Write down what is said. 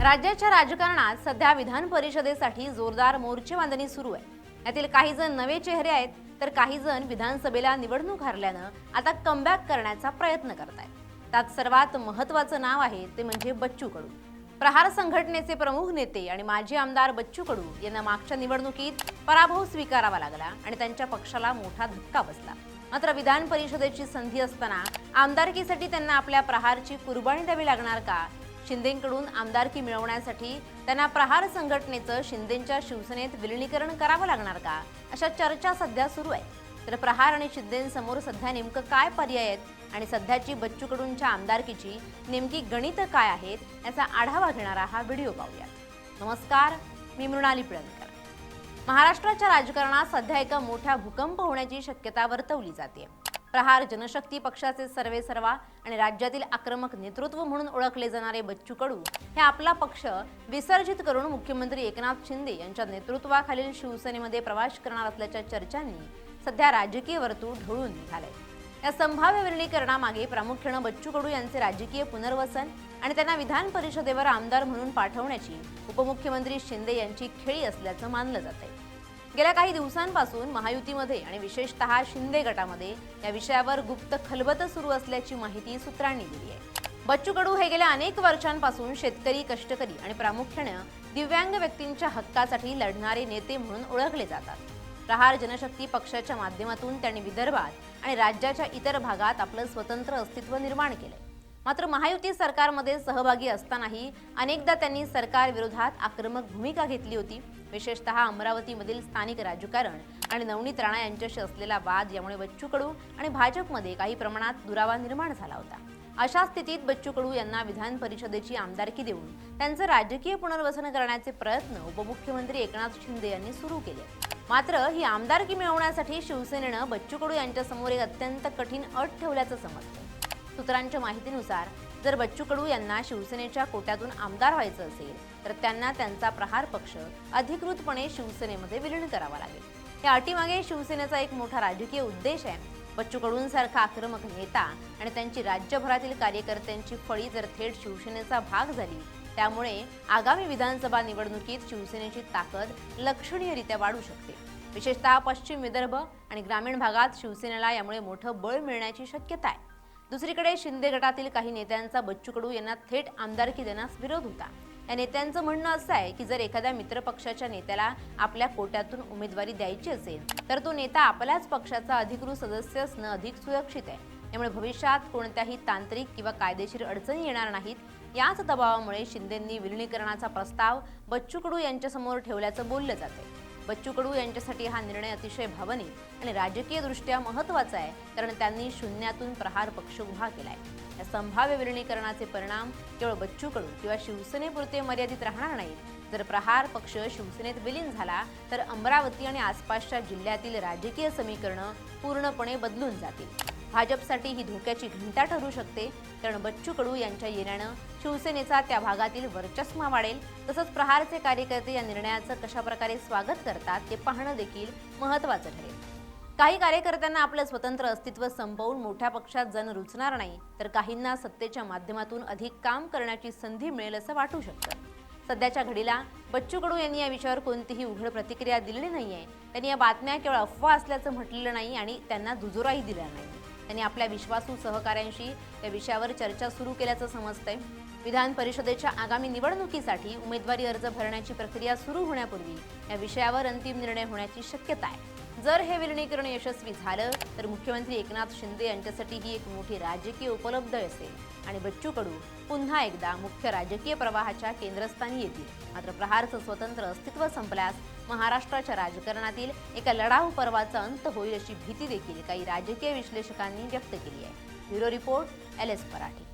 राज्याच्या राजकारणात सध्या विधान परिषदेसाठी जोरदार मोर्चेबांधणी सुरू आहे। यातील काही जण नवे चेहरे आहेत, तर काही जण विधानसभेला निवडणूक हरल्यानं आता कमबॅक करण्याचा प्रयत्न करतायत। त्यात सर्वात महत्त्वाचं नाव आहे ते म्हणजे बच्चू कडू। प्रहार संघटनेचे प्रमुख नेते आणि माजी आमदार बच्चू कडू यांना मागच्या निवडणुकीत पराभव स्वीकारावा लागला आणि त्यांच्या पक्षाला मोठा धक्का बसला। मात्र विधान परिषदेची संधी असताना आमदारकीसाठी त्यांना आपल्या प्रहारची कुर्बानी द्यावी लागणार का? शिंदेंकडून आमदारकी मिळवण्यासाठी त्यांना प्रहार संघटनेचं शिंदेंच्या शिवसेनेत विलीनीकरण करावं लागणार का, अशा चर्चा सध्या सुरू आहे। तर प्रहार आणि शिंदेंसमोर सध्या नेमकं काय पर्याय आहेत आणि सध्याची बच्चू कडूंच्या आमदारकीची नेमकी गणित काय आहेत याचा आढावा घेणारा हा व्हिडिओ पाहूया। नमस्कार, मी मृणाली पिळणकर। महाराष्ट्राच्या राजकारणात सध्या एका मोठ्या भूकंप होण्याची शक्यता वर्तवली जाते। प्रहार जनशक्ती पक्षाचे सर्वेसर्वा आणि राज्यातील आक्रमक नेतृत्व म्हणून ओळखले जाणारे बच्चू कडू हे आपला पक्ष विसर्जित करून मुख्यमंत्री एकनाथ शिंदे यांच्या नेतृत्वाखालील शिवसेनेमध्ये प्रवेश करणार असल्याच्या चर्चांनी सध्या राजकीय वर्तुळ ढवळून निघाले। या संभाव्य विलीनीकरणामागे प्रामुख्याने बच्चू कडू यांचे राजकीय पुनर्वसन आणि त्यांना विधान परिषदेवर आमदार म्हणून पाठवण्याची उपमुख्यमंत्री शिंदे यांची खेळी असल्याचं मानलं जाते। गेल्या काही दिवसांपासून महायुतीमध्ये आणि विशेषतः शिंदे गटामध्ये या विषयावर गुप्त खलबत सुरू असल्याची माहिती सूत्रांनी दिली आहे। बच्चू कडू हे गेल्या अनेक वर्षांपासून शेतकरी, कष्टकरी आणि प्रामुख्याने दिव्यांग व्यक्तींच्या हक्कासाठी लढणारे नेते म्हणून ओळखले जातात। प्रहार जनशक्ती पक्षाच्या माध्यमातून त्यांनी विदर्भात आणि राज्याच्या इतर भागात आपलं स्वतंत्र अस्तित्व निर्माण केले। मात्र महायुती सरकारमध्ये सहभागी असतानाही अनेकदा त्यांनी सरकार विरोधात आक्रमक भूमिका घेतली होती। विशेषतः अमरावतीमधील स्थानिक राजकारण आणि नवनीत राणा यांच्याशी असलेला वाद यामुळे बच्चू कडू आणि भाजपमध्ये काही प्रमाणात दुरावा निर्माण झाला होता। अशा स्थितीत बच्चू कडू यांना विधान परिषदेची आमदारकी देऊन त्यांचं राजकीय पुनर्वसन करण्याचे प्रयत्न उपमुख्यमंत्री एकनाथ शिंदे यांनी सुरू केले। मात्र ही आमदारकी मिळवण्यासाठी शिवसेनेनं बच्चू कडू यांच्यासमोर एक अत्यंत कठीण अट ठेवल्याचं समजतं। सूत्रांच्या माहितीनुसार जर बच्चू कडू यांना शिवसेनेच्या कोट्यातून आमदार व्हायचं असेल तर त्यांना त्यांचा प्रहार पक्ष अधिकृतपणे शिवसेनेमध्ये विलीन करावा लागेल। या अटीमागे शिवसेनेचा एक मोठा राजकीय उद्देश आहे। बच्चू कडूंसारखा आक्रमक नेता आणि त्यांची राज्यभरातील कार्यकर्त्यांची फळी जर थेट शिवसेनेचा भाग झाली, त्यामुळे आगामी विधानसभा निवडणुकीत शिवसेनेची ताकद लक्षणीयरित्या वाढू शकते। विशेषतः पश्चिम विदर्भ आणि ग्रामीण भागात शिवसेनेला यामुळे मोठं बळ मिळण्याची शक्यता आहे। दुसरीकडे शिंदे गटातील काही नेत्यांचा बच्चू कडू यांना थेट आमदारकी देण्यास विरोध होता। या नेत्यांचं म्हणणं असं आहे की जर एखाद्या मित्रपक्षाच्या नेत्याला आपल्या कोट्यातून उमेदवारी द्यायची असेल तर तो नेता आपल्याच पक्षाचा अधिकृत सदस्य असणं अधिक सुरक्षित आहे। त्यामुळे भविष्यात कोणत्याही तांत्रिक किंवा कायदेशीर अडचणी येणार नाहीत। याच दबावामुळे शिंदेंनी विलीनीकरणाचा प्रस्ताव बच्चू कडू यांच्यासमोर ठेवल्याचं बोललं जाते। बच्चू कडू यांच्यासाठी हा निर्णय अतिशय भावनिक आणि राजकीयदृष्ट्या महत्त्वाचा आहे, कारण त्यांनी शून्यातून प्रहार पक्ष उभा केलाय। या संभाव्य विलीनीकरणाचे परिणाम केवळ बच्चू कडू किंवा शिवसेनेपुरते मर्यादित राहणार नाहीत। जर प्रहार पक्ष शिवसेनेत विलीन झाला तर अमरावती आणि आसपासच्या जिल्ह्यातील राजकीय समीकरणं पूर्णपणे बदलून जातील। भाजपसाठी ही धोक्याची घंटा ठरू शकते, कारण बच्चू कडू यांच्या येण्यानं शिवसेनेचा त्या भागातील वर्चस्व वाढेल। तसंच प्रहारचे कार्यकर्ते या निर्णयाचं कशाप्रकारे स्वागत करतात ते पाहणं देखील महत्त्वाचं ठरेल। काही कार्यकर्त्यांना आपलं स्वतंत्र अस्तित्व संपवून मोठ्या पक्षात जण रुचणार नाही, तर काहींना सत्तेच्या माध्यमातून अधिक काम करण्याची संधी मिळेल असं वाटू शकतं। सध्याच्या घडीला बच्चू कडू यांनी या विषयावर कोणतीही उघड प्रतिक्रिया दिलेली नाहीये। त्यांनी या बातम्या केवळ अफवा असल्याचं म्हटलेलं नाही आणि त्यांना दुजोराही दिला नाही। त्यांनी आपल्या विश्वासू सहकाऱ्यांशी या विषयावर चर्चा सुरू केल्याचं समजतंय। विधान परिषदेच्या आगामी निवडणुकीसाठी उमेदवारी अर्ज भरण्याची प्रक्रिया सुरू होण्यापूर्वी या विषयावर अंतिम निर्णय होण्याची शक्यता आहे। जर हे विलीनीकरण यशस्वी झालं तर मुख्यमंत्री एकनाथ शिंदे यांच्यासाठी ही एक मोठी राजकीय उपलब्धी असेल आणि बच्चू कडू पुन्हा एकदा मुख्य राजकीय प्रवाहाच्या केंद्रस्थानी येतील। मात्र प्रहारचं स्वतंत्र अस्तित्व संपल्यास महाराष्ट्राच्या राजकारणातील एका लढाऊ पर्वाचा अंत होईल अशी भीती देखील काही राजकीय विश्लेषकांनी व्यक्त केली आहे। Bureau report, LS Marathi.